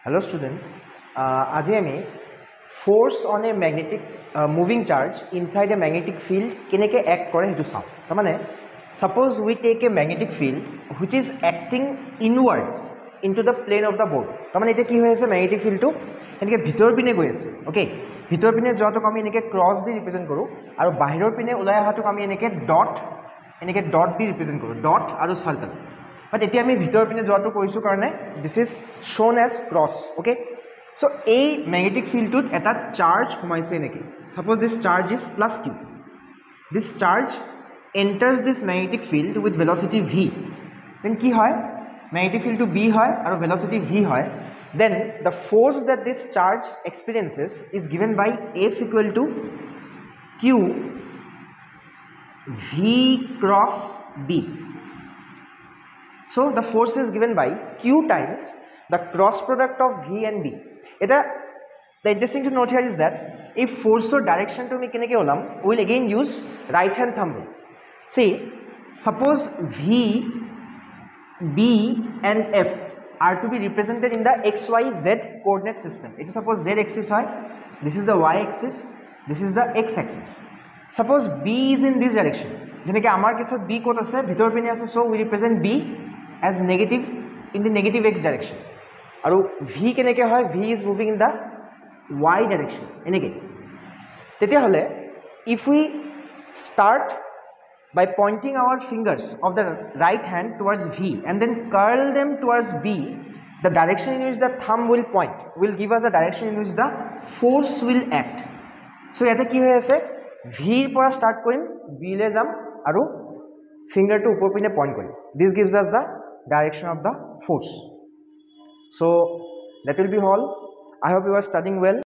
Hello students, আজি আমি force on a magnetic moving charge inside a magnetic field কেনেকে act কৰে হেতু চাও। তাৰ মানে suppose we take a magnetic field which is acting inwards into the plane of the board. তাৰ মানে এটা কি হৈ আছে magnetic field টো এনেকে ভিতৰ পিনে গৈ আছে। ওকে, ভিতৰ পিনে যোৱাটোক আমি এনেকে ক্ৰস দি ৰিপ্ৰেজেন্ট কৰো আৰু বাহিৰৰ পিনে ওলাই অহাটোক আমি এনেকে ডট দি ৰিপ্ৰেজেন্ট কৰো, ডট আৰু সাৰ্কেল। But এতিয়া আমি ভিতৰ পিনে যোৱাটো কৰিছো কাৰণে this is shown as cross. Okay, so a magnetic field tut eta charge homaise neki. Suppose this charge is plus q. This charge enters this magnetic field with velocity v. Then ki hoy, magnetic field to b hoy aru velocity v hoy. Then the force that this charge experiences is given by F equal to q v cross b. So the force is given by q times the cross product of v and b. The interesting to note here is that if force or direction to me keneke olam, we will again use right hand thumb rule. See, suppose v, b and f are to be represented in the xyz coordinate system. It is suppose z axis hoy, this is the y axis, this is the x axis. Suppose b is in this direction. Jeneke amar kesot b kot ase bhitor pine ase, so we represent b as negative in the negative x direction. Aru v keneke hoy, v is moving in the y direction eneke. Tetia hole if we start by pointing our fingers of the right hand towards v and then curl them towards b, the direction in which the thumb will point will give us a direction in which the force will act. So yate ki hoy ase, v pora start korim, b le jam aru finger to upor pine point korim. This gives us the direction of the force. So that will be all. I hope you are studying well.